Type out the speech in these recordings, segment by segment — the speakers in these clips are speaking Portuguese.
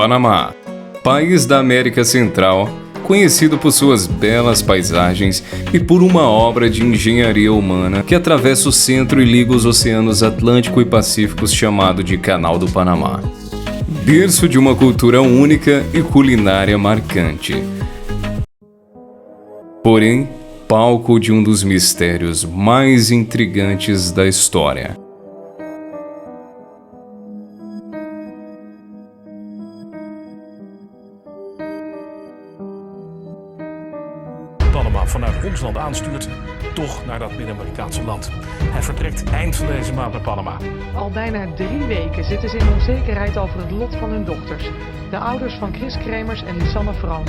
Panamá, país da América Central, conhecido por suas belas paisagens e por uma obra de engenharia humana que atravessa o centro e liga os oceanos Atlântico e Pacífico chamado de Canal do Panamá. Berço de uma cultura única e culinária marcante. Porém, palco de um dos mistérios mais intrigantes da história. Panama vanuit ons land aanstuurt, toch naar dat Midden-Amerikaanse land. Hij vertrekt eind van deze maand naar Panama. Al bijna 3 weken zitten ze in onzekerheid over het lot van hun dochters. De ouders van Chris Kremers en Lisanne Vroom.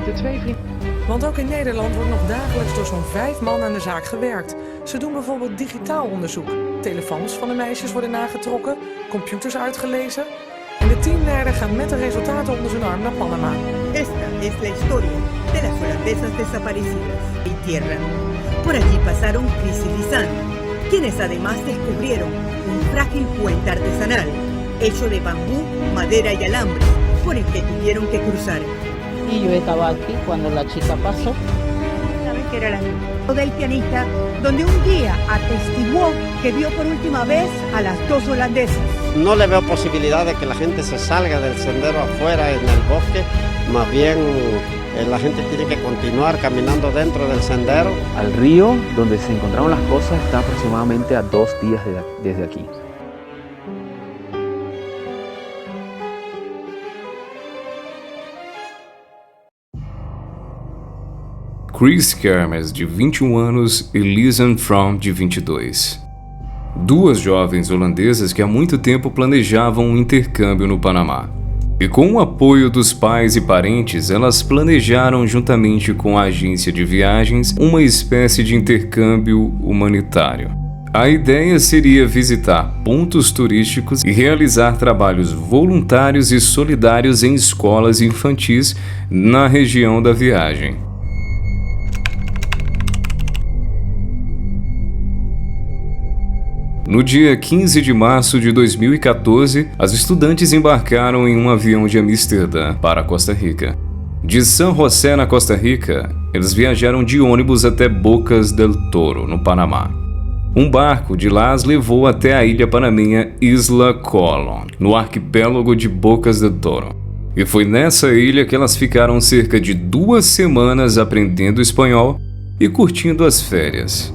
De twee vrienden. Want ook in Nederland wordt nog dagelijks door zo'n 5 man aan de zaak gewerkt. Ze doen bijvoorbeeld digitaal onderzoek. Telefoons van de meisjes worden nagetrokken, computers uitgelezen. En de teamleider gaat met de resultaten onder zijn arm naar Panama. Esta es la historia de las holandesas desaparecidas en tierra. Por allí pasaron Chris y Lisanne, quienes además descubrieron un frágil puente artesanal hecho de bambú, madera y alambre, por el que tuvieron que cruzar. Y yo estaba aquí cuando la chica pasó. Saben que era la del pianista, donde un guía atestiguó que vio por última vez a las 2 holandesas. No le veo posibilidad de que la gente se salga del sendero afuera en el bosque, más bien la gente tiene que continuar caminando dentro del sendero. Al río donde se encontraron las cosas está aproximadamente a 2 días desde aquí. Chris Kremers, de 21 anos, e Lisanne Vroom, de 22. Duas jovens holandesas que há muito tempo planejavam um intercâmbio no Panamá. E com o apoio dos pais e parentes, elas planejaram juntamente com a agência de viagens uma espécie de intercâmbio humanitário. A ideia seria visitar pontos turísticos e realizar trabalhos voluntários e solidários em escolas infantis na região da viagem. No dia 15 de março de 2014, as estudantes embarcaram em um avião de Amsterdã para Costa Rica. De San José, na Costa Rica, eles viajaram de ônibus até Bocas del Toro, no Panamá. Um barco de lá as levou até a ilha panamenha Isla Colón, no arquipélago de Bocas del Toro. E foi nessa ilha que elas ficaram cerca de 2 semanas aprendendo espanhol e curtindo as férias.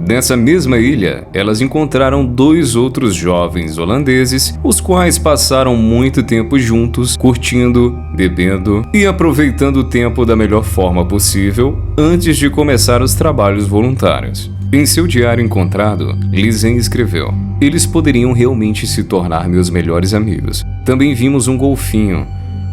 Nessa mesma ilha, elas encontraram 2 outros jovens holandeses, os quais passaram muito tempo juntos, curtindo, bebendo e aproveitando o tempo da melhor forma possível antes de começar os trabalhos voluntários. Em seu diário encontrado, Lisanne escreveu: "Eles poderiam realmente se tornar meus melhores amigos. Também vimos um golfinho,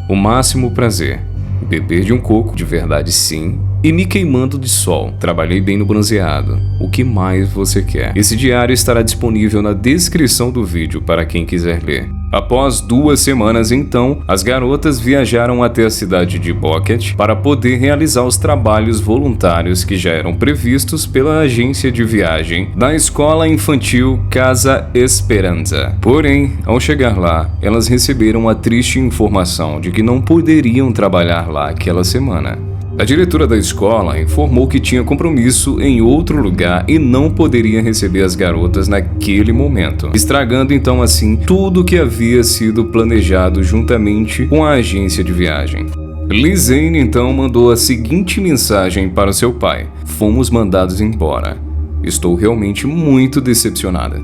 o máximo prazer. Beber de um coco, de verdade sim, e me queimando de sol. Trabalhei bem no bronzeado. O que mais você quer?" Esse diário estará disponível na descrição do vídeo para quem quiser ler. Após 2 semanas, então, as garotas viajaram até a cidade de Boquete para poder realizar os trabalhos voluntários que já eram previstos pela agência de viagem da escola infantil Casa Esperanza. Porém, ao chegar lá, elas receberam a triste informação de que não poderiam trabalhar lá aquela semana. A diretora da escola informou que tinha compromisso em outro lugar e não poderia receber as garotas naquele momento, estragando então assim tudo que havia sido planejado juntamente com a agência de viagem. Lisanne então mandou a seguinte mensagem para seu pai: "Fomos mandados embora. Estou realmente muito decepcionada."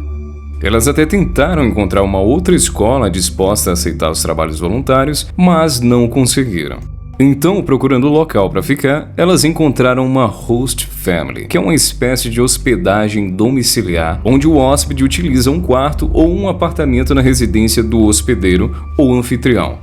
Elas até tentaram encontrar uma outra escola disposta a aceitar os trabalhos voluntários, mas não conseguiram. Então, procurando local para ficar, elas encontraram uma host family, que é uma espécie de hospedagem domiciliar, onde o hóspede utiliza um quarto ou um apartamento na residência do hospedeiro ou anfitrião.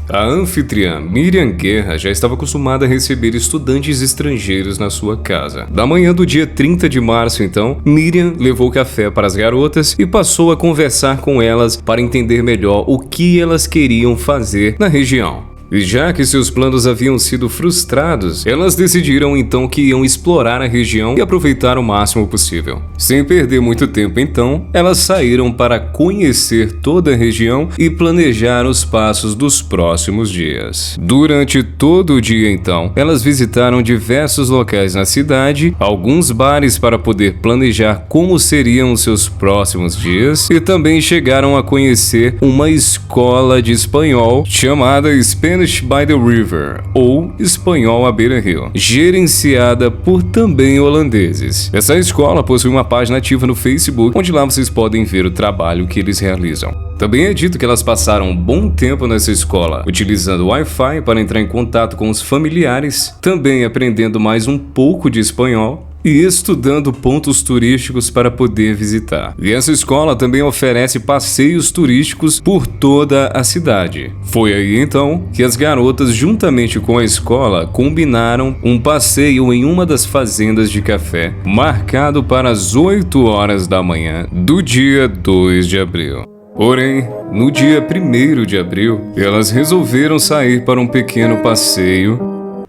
A anfitriã Miriam Guerra já estava acostumada a receber estudantes estrangeiros na sua casa. Da manhã do dia 30 de março, então, Miriam levou café para as garotas e passou a conversar com elas para entender melhor o que elas queriam fazer na região. E já que seus planos haviam sido frustrados, elas decidiram então que iam explorar a região e aproveitar o máximo possível. Sem perder muito tempo então, elas saíram para conhecer toda a região e planejar os passos dos próximos dias. Durante todo o dia então, elas visitaram diversos locais na cidade, alguns bares para poder planejar como seriam os seus próximos dias e também chegaram a conhecer uma escola de espanhol chamada Spanish by the River, ou Espanhol à beira-rio, gerenciada por também holandeses. Essa escola possui uma página ativa no Facebook, onde lá vocês podem ver o trabalho que eles realizam. Também é dito que elas passaram um bom tempo nessa escola, utilizando o Wi-Fi para entrar em contato com os familiares, também aprendendo mais um pouco de espanhol e estudando pontos turísticos para poder visitar. E essa escola também oferece passeios turísticos por toda a cidade. Foi aí então que as garotas, juntamente com a escola, combinaram um passeio em uma das fazendas de café, marcado para as 8 horas da manhã do dia 2 de abril. Porém, no dia 1º de abril, elas resolveram sair para um pequeno passeio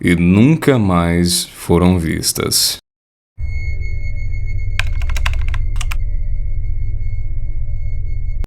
e nunca mais foram vistas.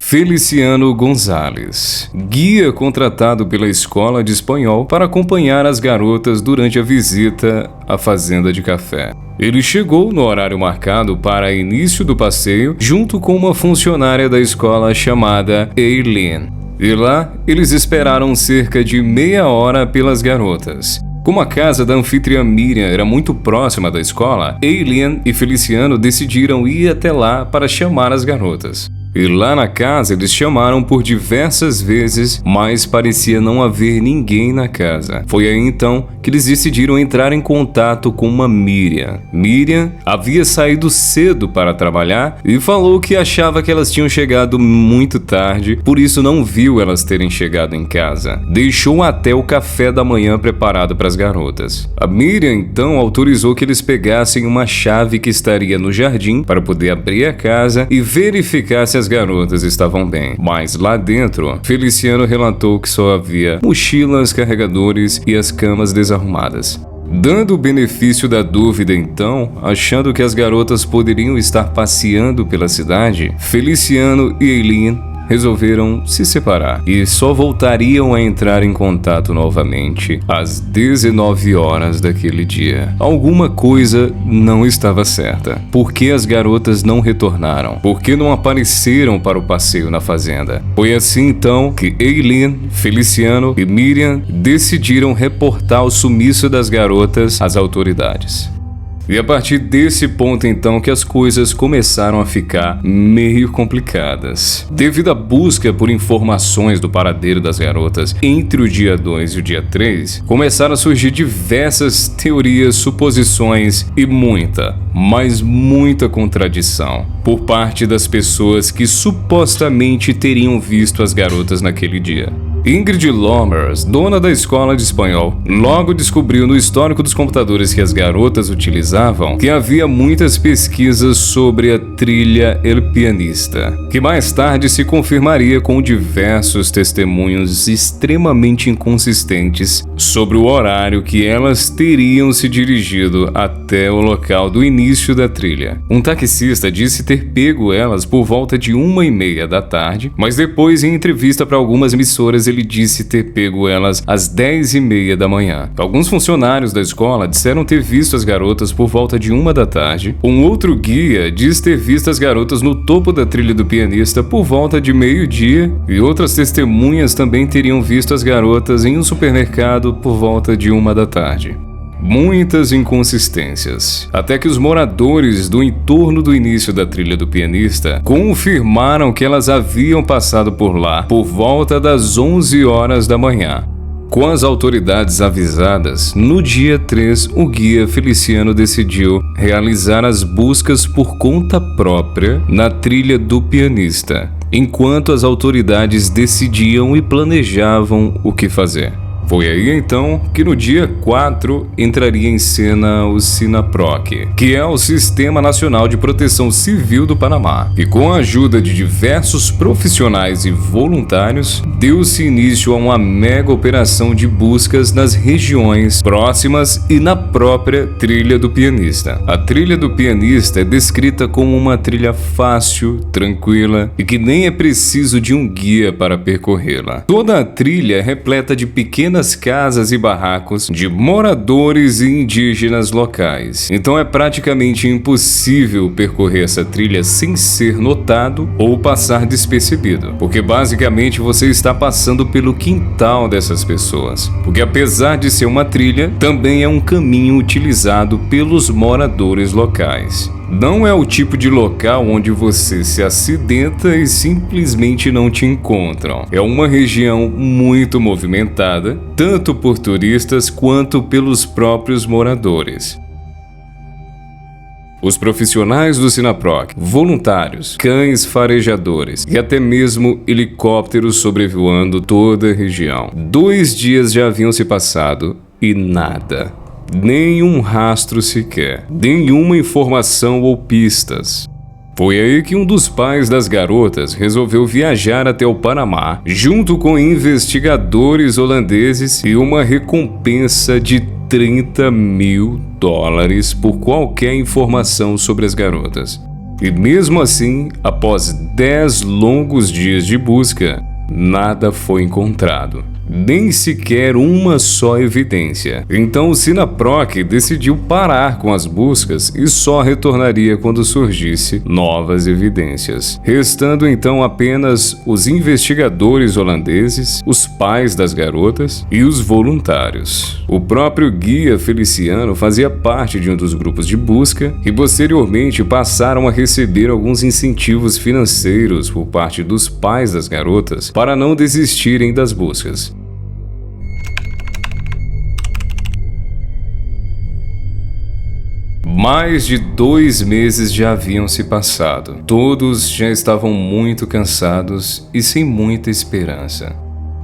Feliciano Gonzalez, guia contratado pela escola de espanhol para acompanhar as garotas durante a visita à fazenda de café. Ele chegou no horário marcado para início do passeio junto com uma funcionária da escola chamada Eileen. E lá, eles esperaram cerca de meia hora pelas garotas. Como a casa da anfitriã Miriam era muito próxima da escola, Eileen e Feliciano decidiram ir até lá para chamar as garotas. E lá na casa eles chamaram por diversas vezes, mas parecia não haver ninguém na casa. Foi aí então que eles decidiram entrar em contato com uma Miriam. Miriam havia saído cedo para trabalhar e falou que achava que elas tinham chegado muito tarde, por isso não viu elas terem chegado em casa. Deixou até o café da manhã preparado para as garotas. A Miriam então autorizou que eles pegassem uma chave que estaria no jardim para poder abrir a casa e verificar se as garotas estavam bem. Mas lá dentro, Feliciano relatou que só havia mochilas, carregadores e as camas desarrumadas. Dando o benefício da dúvida então, achando que as garotas poderiam estar passeando pela cidade, Feliciano e Eileen resolveram se separar e só voltariam a entrar em contato novamente às 19 horas daquele dia. Alguma coisa não estava certa. Por que as garotas não retornaram? Por que não apareceram para o passeio na fazenda? Foi assim então que Eileen, Feliciano e Miriam decidiram reportar o sumiço das garotas às autoridades. E a partir desse ponto então que as coisas começaram a ficar meio complicadas. Devido à busca por informações do paradeiro das garotas entre o dia 2 e o dia 3, começaram a surgir diversas teorias, suposições e muita, mas muita contradição por parte das pessoas que supostamente teriam visto as garotas naquele dia. Ingrid Lomers, dona da escola de espanhol, logo descobriu no histórico dos computadores que as garotas utilizavam que havia muitas pesquisas sobre a trilha El Pianista, que mais tarde se confirmaria com diversos testemunhos extremamente inconsistentes sobre o horário que elas teriam se dirigido até o local do início da trilha. Um taxista disse ter pego elas por volta de 1h30 da tarde, mas depois, em entrevista para algumas emissoras, ele disse ter pego elas às 10h30 da manhã. Alguns funcionários da escola disseram ter visto as garotas por volta de 1 da tarde. Um outro guia diz ter visto as garotas no topo da trilha do pianista por volta de meio-dia, e outras testemunhas também teriam visto as garotas em um supermercado por volta de 1 da tarde. Muitas inconsistências, até que os moradores do entorno do início da trilha do pianista confirmaram que elas haviam passado por lá por volta das 11 horas da manhã. Com as autoridades avisadas, no dia 3, o guia Feliciano decidiu realizar as buscas por conta própria na trilha do pianista, enquanto as autoridades decidiam e planejavam o que fazer. Foi aí então que no dia 4 entraria em cena o SINAPROC, que é o Sistema Nacional de Proteção Civil do Panamá, e com a ajuda de diversos profissionais e voluntários, deu-se início a uma mega operação de buscas nas regiões próximas e na própria Trilha do Pianista. A Trilha do Pianista é descrita como uma trilha fácil, tranquila e que nem é preciso de um guia para percorrê-la. Toda a trilha é repleta de pequenas casas e barracos de moradores e indígenas locais. Então é praticamente impossível percorrer essa trilha sem ser notado ou passar despercebido, porque basicamente você está passando pelo quintal dessas pessoas. Porque apesar de ser uma trilha, também é um caminho utilizado pelos moradores locais. Não é o tipo de local onde você se acidenta e simplesmente não te encontram. É uma região muito movimentada, tanto por turistas quanto pelos próprios moradores. Os profissionais do SINAPROC, voluntários, cães farejadores e até mesmo helicópteros sobrevoando toda a região. 2 dias já haviam se passado e nada. Nenhum rastro sequer, nenhuma informação ou pistas. Foi aí que um dos pais das garotas resolveu viajar até o Panamá, junto com investigadores holandeses e uma recompensa de $30 mil por qualquer informação sobre as garotas. E mesmo assim, após 10 longos dias de busca, nada foi encontrado. Nem sequer uma só evidência. Então o SINAPROC decidiu parar com as buscas e só retornaria quando surgisse novas evidências, restando então apenas os investigadores holandeses, os pais das garotas e os voluntários. O próprio guia Feliciano fazia parte de um dos grupos de busca e posteriormente passaram a receber alguns incentivos financeiros por parte dos pais das garotas para não desistirem das buscas. Mais de 2 meses já haviam se passado. Todos já estavam muito cansados e sem muita esperança.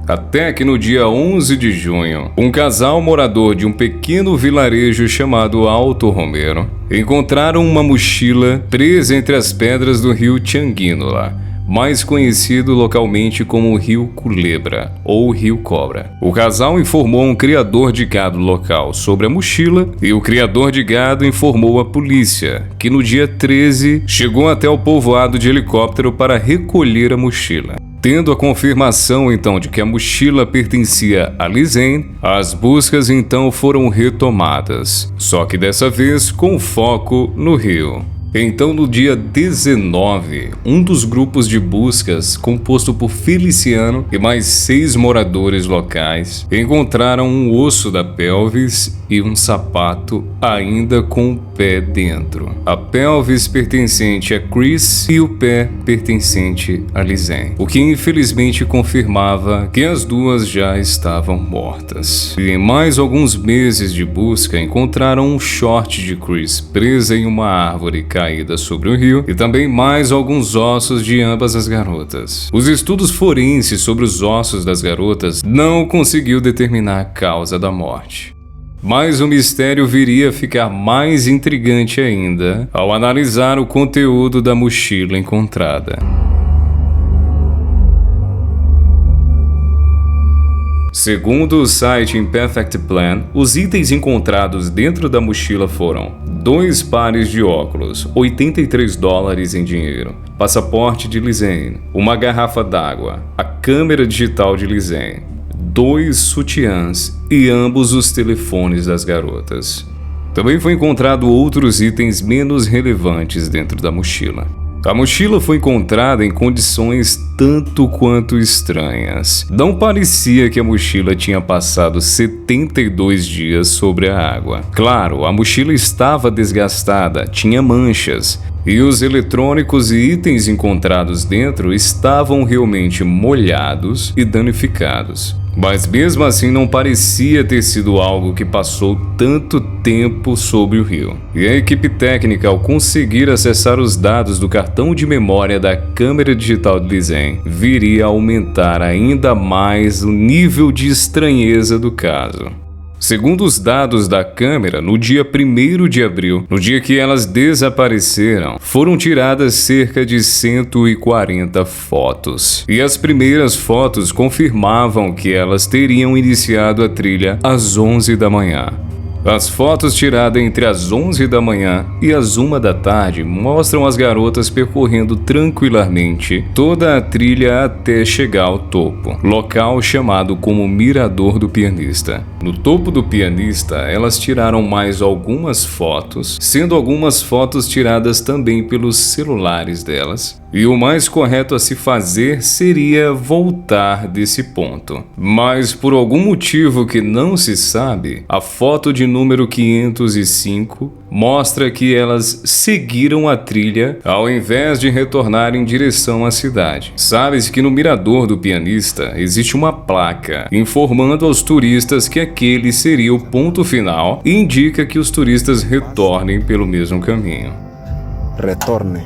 Até que no dia 11 de junho, um casal morador de um pequeno vilarejo chamado Alto Romero encontraram uma mochila presa entre as pedras do rio Changuinola, mais conhecido localmente como o Rio Culebra ou Rio Cobra. O casal informou um criador de gado local sobre a mochila e o criador de gado informou a polícia, que no dia 13 chegou até o povoado de helicóptero para recolher a mochila. Tendo a confirmação então de que a mochila pertencia a Lizen, as buscas então foram retomadas, só que dessa vez com foco no rio. Então, no dia 19, um dos grupos de buscas, composto por Feliciano e mais 6 moradores locais, encontraram um osso da pelvis e um sapato ainda com o pé dentro. A pelvis pertencente a Chris e o pé pertencente a Lizen, o que infelizmente confirmava que as duas já estavam mortas. E em mais alguns meses de busca, encontraram um short de Chris presa em uma árvore caída sobre o rio e também mais alguns ossos de ambas as garotas. Os estudos forenses sobre os ossos das garotas não conseguiu determinar a causa da morte. Mas o mistério viria a ficar mais intrigante ainda ao analisar o conteúdo da mochila encontrada. Segundo o site Imperfect Plan, os itens encontrados dentro da mochila foram 2 pares de óculos, $83 em dinheiro, passaporte de Lizen, uma garrafa d'água, a câmera digital de Lizen, 2 sutiãs e ambos os telefones das garotas. Também foi encontrado outros itens menos relevantes dentro da mochila. A mochila foi encontrada em condições tanto quanto estranhas. Não parecia que a mochila tinha passado 72 dias sobre a água. Claro, a mochila estava desgastada, tinha manchas, e os eletrônicos e itens encontrados dentro estavam realmente molhados e danificados. Mas mesmo assim não parecia ter sido algo que passou tanto tempo sobre o rio. E a equipe técnica, ao conseguir acessar os dados do cartão de memória da câmera digital de Lizen, viria a aumentar ainda mais o nível de estranheza do caso. Segundo os dados da câmera, no dia 1º de abril, no dia que elas desapareceram, foram tiradas cerca de 140 fotos. E as primeiras fotos confirmavam que elas teriam iniciado a trilha às 11 da manhã. As fotos tiradas entre as 11 da manhã e as 1 da tarde mostram as garotas percorrendo tranquilamente toda a trilha até chegar ao topo, local chamado como Mirador do Pianista. No topo do Pianista, elas tiraram mais algumas fotos, sendo algumas fotos tiradas também pelos celulares delas. E o mais correto a se fazer seria voltar desse ponto. Mas por algum motivo que não se sabe, a foto de número 505 mostra que elas seguiram a trilha ao invés de retornar em direção à cidade. Sabe-se que no Mirador do Pianista existe uma placa informando aos turistas que aquele seria o ponto final e indica que os turistas retornem pelo mesmo caminho. Retorne.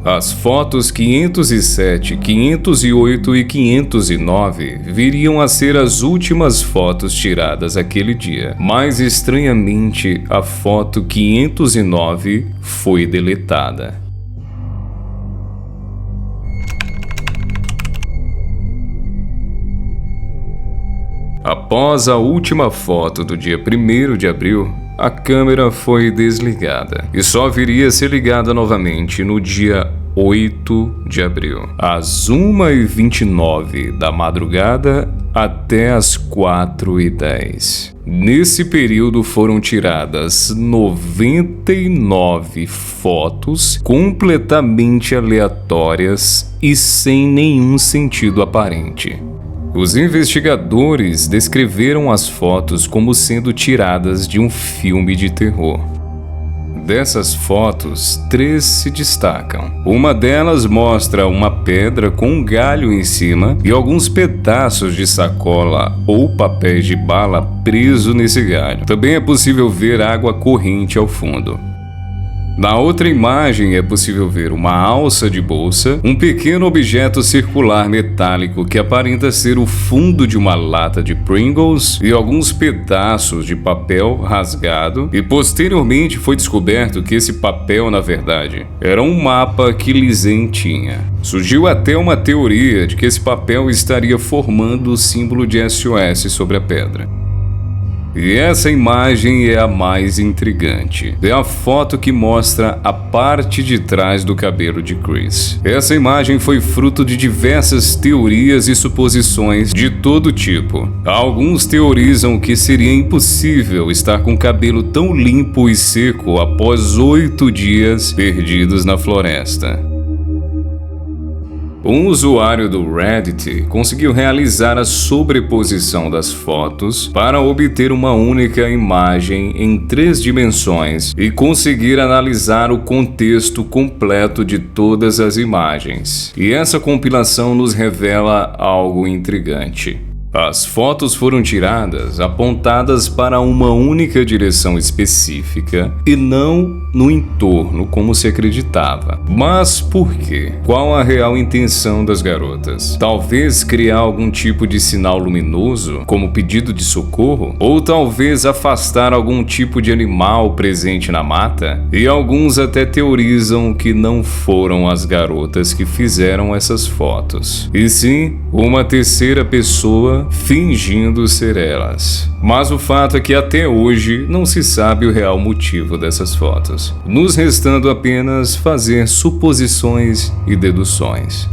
As fotos 507, 508 e 509 viriam a ser as últimas fotos tiradas aquele dia, mas estranhamente a foto 509 foi deletada. Após a última foto do dia 1º de abril, a câmera foi desligada e só viria a ser ligada novamente no dia 8 de abril, às 1h29 da madrugada até às 4h10. Nesse período foram tiradas 99 fotos completamente aleatórias e sem nenhum sentido aparente. Os investigadores descreveram as fotos como sendo tiradas de um filme de terror. Dessas fotos, 3 se destacam. Uma delas mostra uma pedra com um galho em cima e alguns pedaços de sacola ou papéis de bala preso nesse galho. Também é possível ver água corrente ao fundo. Na outra imagem é possível ver uma alça de bolsa, um pequeno objeto circular metálico que aparenta ser o fundo de uma lata de Pringles e alguns pedaços de papel rasgado, e posteriormente foi descoberto que esse papel, na verdade, era um mapa que Lizen tinha. Surgiu até uma teoria de que esse papel estaria formando o símbolo de SOS sobre a pedra. E essa imagem é a mais intrigante. É a foto que mostra a parte de trás do cabelo de Chris. Essa imagem foi fruto de diversas teorias e suposições de todo tipo. Alguns teorizam que seria impossível estar com o cabelo tão limpo e seco após 8 dias perdidos na floresta. Um usuário do Reddit conseguiu realizar a sobreposição das fotos para obter uma única imagem em 3 dimensões e conseguir analisar o contexto completo de todas as imagens. E essa compilação nos revela algo intrigante. As fotos foram tiradas apontadas para uma única direção específica e não no entorno como se acreditava. Mas por quê? Qual a real intenção das garotas? Talvez criar algum tipo de sinal luminoso, como pedido de socorro? Ou talvez afastar algum tipo de animal presente na mata? E alguns até teorizam que não foram as garotas que fizeram essas fotos, e sim uma terceira pessoa fingindo ser elas. Mas o fato é que até hoje não se sabe o real motivo dessas fotos, nos restando apenas fazer suposições e deduções.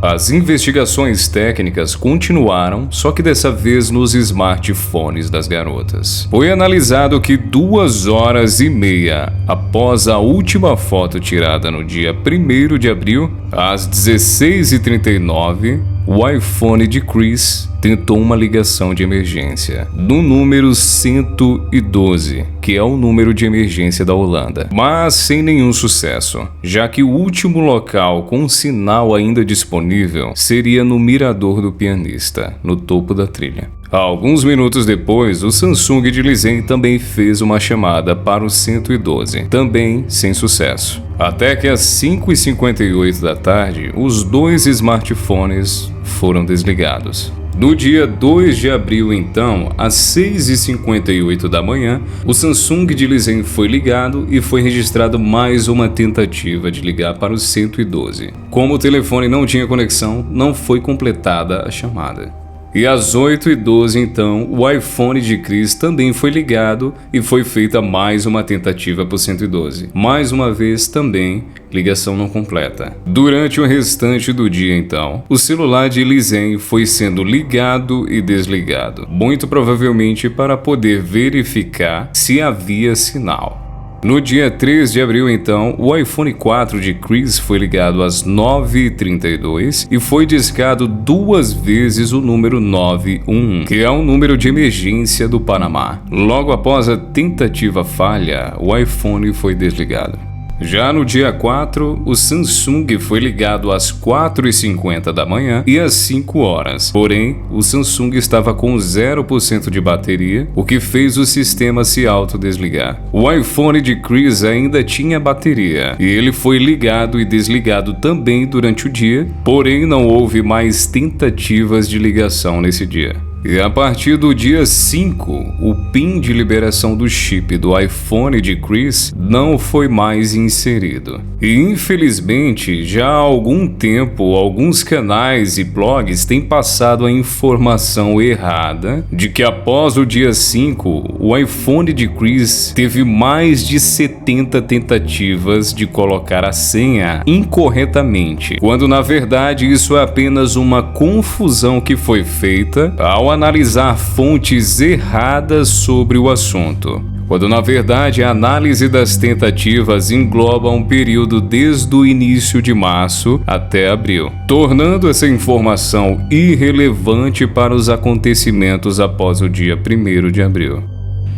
As investigações técnicas continuaram, só que dessa vez nos smartphones das garotas. Foi analisado que 2 horas e meia após a última foto tirada no dia 1º de abril, às 16h39, o iPhone de Chris tentou uma ligação de emergência no número 112, que é o número de emergência da Holanda, mas sem nenhum sucesso, já que o último local com sinal ainda disponível seria no Mirador do Pianista, no topo da trilha. Alguns minutos depois, o Samsung de Lizen também fez uma chamada para o 112, também sem sucesso. Até que às 5h58 da tarde, os dois smartphones foram desligados. No dia 2 de abril, então, às 6h58 da manhã, o Samsung de Lizen foi ligado e foi registrado mais uma tentativa de ligar para o 112. Como o telefone não tinha conexão, não foi completada a chamada. E às 8h12, então, o iPhone de Chris também foi ligado e foi feita mais uma tentativa para o 112. Mais uma vez também, ligação não completa. Durante o restante do dia, então, o celular de Lizen foi sendo ligado e desligado, muito provavelmente para poder verificar se havia sinal. No dia 3 de abril, então, o iPhone 4 de Chris foi ligado às 9h32 e foi discado 2 vezes o número 911, que é o número de emergência do Panamá. Logo após a tentativa falha, o iPhone foi desligado. Já no dia 4, o Samsung foi ligado às 4h50 da manhã e às 5 horas. Porém, o Samsung estava com 0% de bateria, o que fez o sistema se autodesligar. O iPhone de Chris ainda tinha bateria e ele foi ligado e desligado também durante o dia, porém não houve mais tentativas de ligação nesse dia. E a partir do dia 5, o PIN de liberação do chip do iPhone de Chris não foi mais inserido. E infelizmente, já há algum tempo, alguns canais e blogs têm passado a informação errada de que após o dia 5, o iPhone de Chris teve mais de 70 tentativas de colocar a senha incorretamente, quando na verdade isso é apenas uma confusão que foi feita ao analisar fontes erradas sobre o assunto, quando na verdade a análise das tentativas engloba um período desde o início de março até abril, tornando essa informação irrelevante para os acontecimentos após o dia 1º de abril.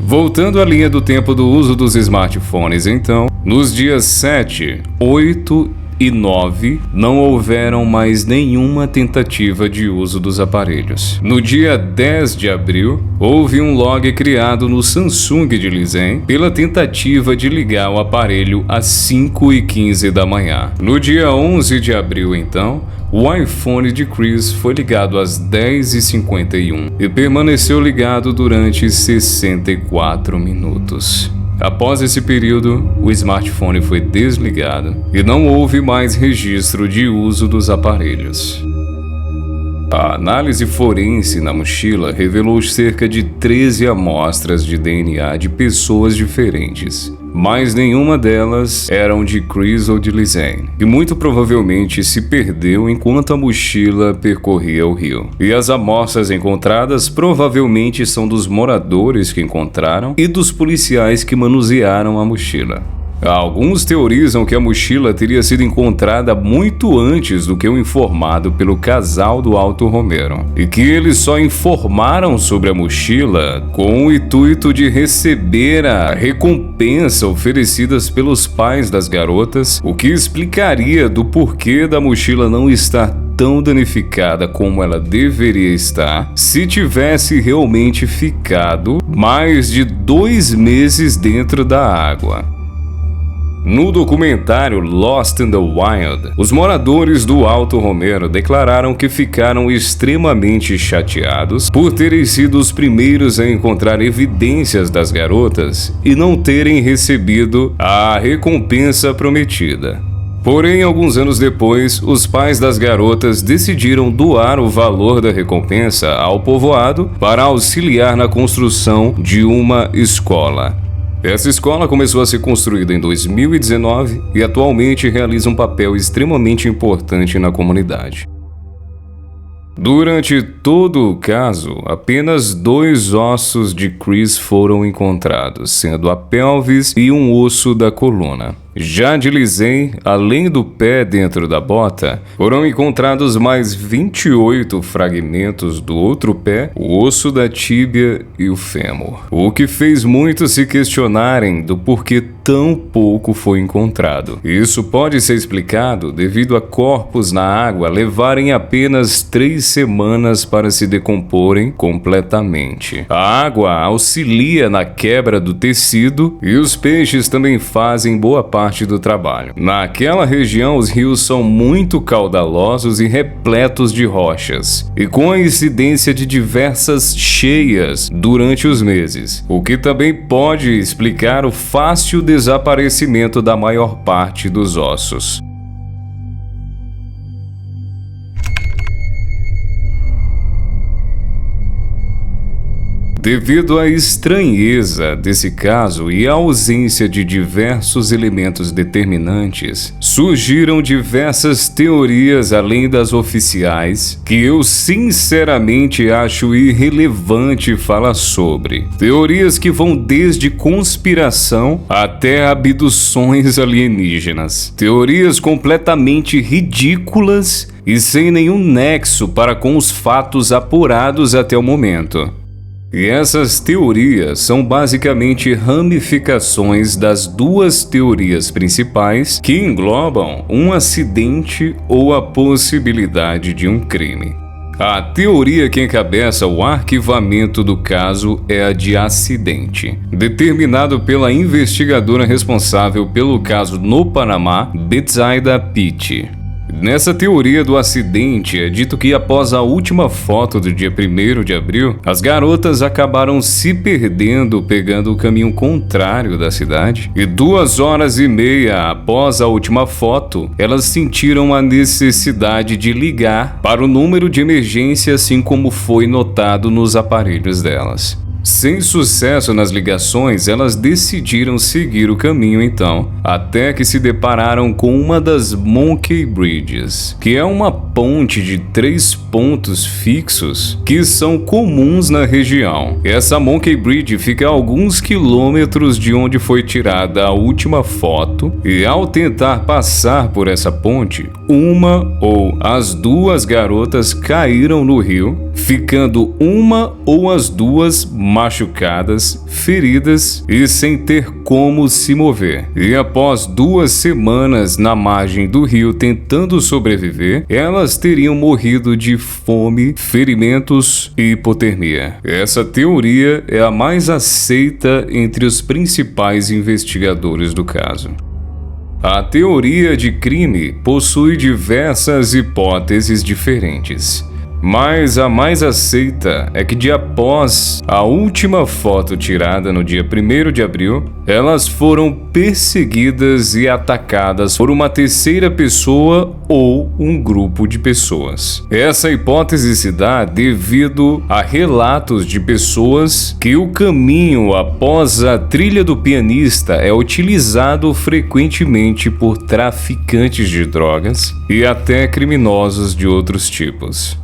Voltando à linha do tempo do uso dos smartphones, então, nos dias 7, 8 e 9, não houveram mais nenhuma tentativa de uso dos aparelhos. No dia 10 de abril, houve um log criado no Samsung de Lizen pela tentativa de ligar o aparelho às 5h15 da manhã. No dia 11 de abril, então, o iPhone de Chris foi ligado às 10h51 e permaneceu ligado durante 64 minutos. Após esse período, o smartphone foi desligado e não houve mais registro de uso dos aparelhos. A análise forense na mochila revelou cerca de 13 amostras de DNA de pessoas diferentes, mas nenhuma delas eram de Chris ou de Lizen, e muito provavelmente se perdeu enquanto a mochila percorria o rio. E as amostras encontradas provavelmente são dos moradores que encontraram e dos policiais que manusearam a mochila. Alguns teorizam que a mochila teria sido encontrada muito antes do que o informado pelo casal do Alto Romero, e que eles só informaram sobre a mochila com o intuito de receber a recompensa oferecidas pelos pais das garotas, o que explicaria do porquê da mochila não estar tão danificada como ela deveria estar se tivesse realmente ficado mais de 2 meses dentro da água. No documentário Lost in the Wild, os moradores do Alto Romero declararam que ficaram extremamente chateados por terem sido os primeiros a encontrar evidências das garotas e não terem recebido a recompensa prometida. Porém, alguns anos depois, os pais das garotas decidiram doar o valor da recompensa ao povoado para auxiliar na construção de uma escola. Essa escola começou a ser construída em 2019 e atualmente realiza um papel extremamente importante na comunidade. Durante todo o caso, apenas 2 ossos de Chris foram encontrados, sendo a pelvis e um osso da coluna. Já de Lisem, além do pé dentro da bota, foram encontrados mais 28 fragmentos do outro pé, o osso da tíbia e o fêmur. O que fez muitos se questionarem do porquê tão pouco foi encontrado. Isso pode ser explicado devido a corpos na água levarem apenas 3 semanas para se decomporem completamente. A água auxilia na quebra do tecido e os peixes também fazem boa parte do trabalho. Naquela região, os rios são muito caudalosos e repletos de rochas, e com a incidência de diversas cheias durante os meses, o que também pode explicar o fácil desaparecimento da maior parte dos ossos. Devido à estranheza desse caso e à ausência de diversos elementos determinantes, surgiram diversas teorias além das oficiais que eu sinceramente acho irrelevante falar sobre. Teorias que vão desde conspiração até abduções alienígenas. Teorias completamente ridículas e sem nenhum nexo para com os fatos apurados até o momento. E essas teorias são basicamente ramificações das 2 teorias principais que englobam um acidente ou a possibilidade de um crime. A teoria que encabeça o arquivamento do caso é a de acidente, determinado pela investigadora responsável pelo caso no Panamá, Betsaida Pitti. Nessa teoria do acidente, é dito que após a última foto do dia 1º de abril, as garotas acabaram se perdendo pegando o caminho contrário da cidade, e 2 horas e meia após a última foto, elas sentiram a necessidade de ligar para o número de emergência, assim como foi notado nos aparelhos delas. Sem sucesso nas ligações, elas decidiram seguir o caminho então, até que se depararam com uma das Monkey Bridges, que é uma ponte de 3 pontos fixos que são comuns na região. Essa Monkey Bridge fica a alguns quilômetros de onde foi tirada a última foto, e ao tentar passar por essa ponte, uma ou as 2 garotas caíram no rio, ficando uma ou as 2 machucadas, feridas e sem ter como se mover. E após 2 semanas na margem do rio tentando sobreviver, elas teriam morrido de fome, ferimentos e hipotermia. Essa teoria é a mais aceita entre os principais investigadores do caso. A teoria de crime possui diversas hipóteses diferentes, mas a mais aceita é que após a última foto tirada no dia 1º de abril, elas foram perseguidas e atacadas por uma terceira pessoa ou um grupo de pessoas. Essa hipótese se dá devido a relatos de pessoas que o caminho após a trilha do pianista é utilizado frequentemente por traficantes de drogas e até criminosos de outros tipos.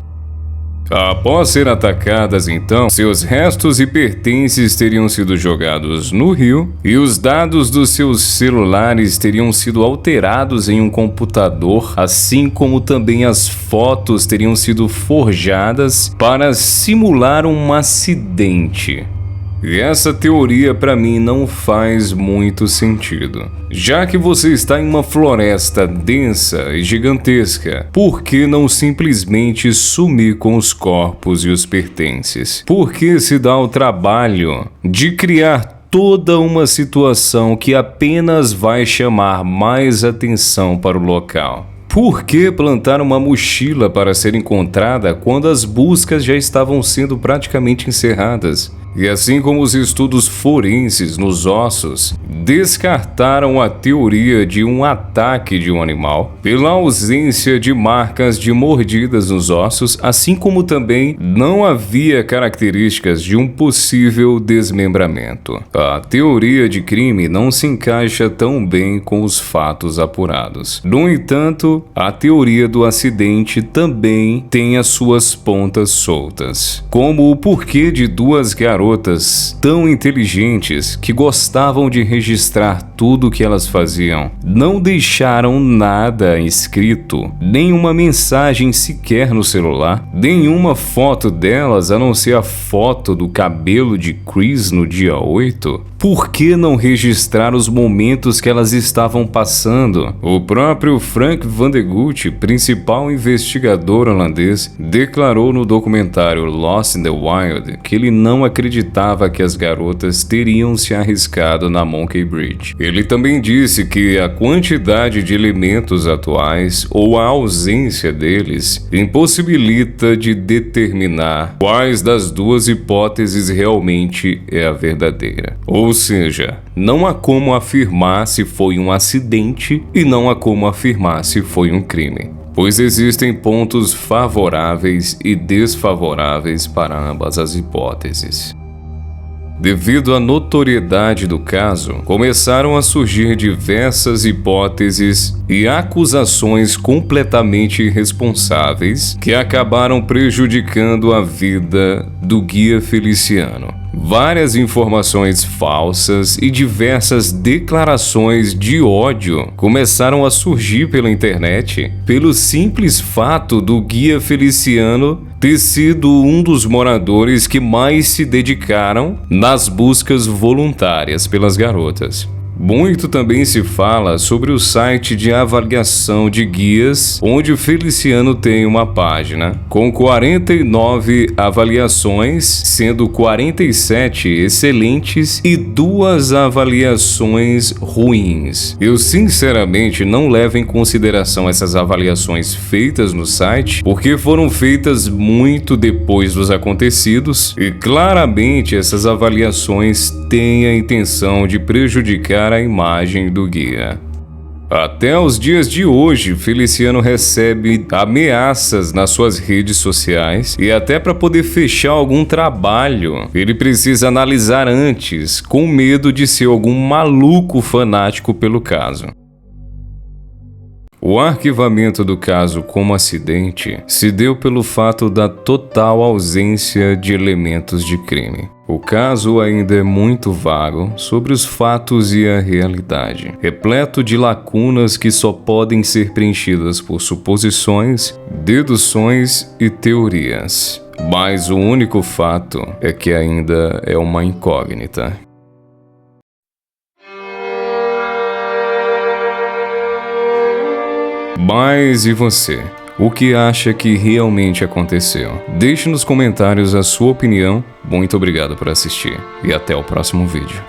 Após ser atacadas, então, seus restos e pertences teriam sido jogados no rio e os dados dos seus celulares teriam sido alterados em um computador, assim como também as fotos teriam sido forjadas para simular um acidente. E essa teoria para mim não faz muito sentido. Já que você está em uma floresta densa e gigantesca, por que não simplesmente sumir com os corpos e os pertences? Por que se dá o trabalho de criar toda uma situação que apenas vai chamar mais atenção para o local? Por que plantar uma mochila para ser encontrada quando as buscas já estavam sendo praticamente encerradas? E assim como os estudos forenses nos ossos descartaram a teoria de um ataque de um animal pela ausência de marcas de mordidas nos ossos, assim como também não havia características de um possível desmembramento. A teoria de crime não se encaixa tão bem com os fatos apurados. No entanto, a teoria do acidente também tem as suas pontas soltas, como o porquê de 2 garotas tão inteligentes que gostavam de registrar tudo o que elas faziam. Não deixaram nada escrito, nenhuma mensagem sequer no celular, nenhuma foto delas a não ser a foto do cabelo de Chris no dia 8. Por que não registrar os momentos que elas estavam passando? O próprio Frank Van de Gucht, principal investigador holandês, declarou no documentário Lost in the Wild que ele não acreditava que as garotas teriam se arriscado na Monkey Bridge. Ele também disse que a quantidade de elementos atuais ou a ausência deles impossibilita de determinar quais das duas hipóteses realmente é a verdadeira. Ou seja, não há como afirmar se foi um acidente e não há como afirmar se foi um crime, pois existem pontos favoráveis e desfavoráveis para ambas as hipóteses. Devido à notoriedade do caso, começaram a surgir diversas hipóteses e acusações completamente irresponsáveis que acabaram prejudicando a vida do guia Feliciano. Várias informações falsas e diversas declarações de ódio começaram a surgir pela internet pelo simples fato do guia Feliciano ter sido um dos moradores que mais se dedicaram nas buscas voluntárias pelas garotas. Muito também se fala sobre o site de avaliação de guias, onde o Feliciano tem uma página com 49 avaliações, sendo 47 excelentes e 2 avaliações ruins. Eu sinceramente não levo em consideração essas avaliações feitas no site, porque foram feitas muito depois dos acontecidos e claramente essas avaliações têm a intenção de prejudicar a imagem do guia. Até os dias de hoje, Feliciano recebe ameaças nas suas redes sociais e até para poder fechar algum trabalho, ele precisa analisar antes, com medo de ser algum maluco fanático pelo caso. O arquivamento do caso como acidente se deu pelo fato da total ausência de elementos de crime. O caso ainda é muito vago sobre os fatos e a realidade, repleto de lacunas que só podem ser preenchidas por suposições, deduções e teorias. Mas o único fato é que ainda é uma incógnita. Mas e você? O que acha que realmente aconteceu? Deixe nos comentários a sua opinião. Muito obrigado por assistir e até o próximo vídeo.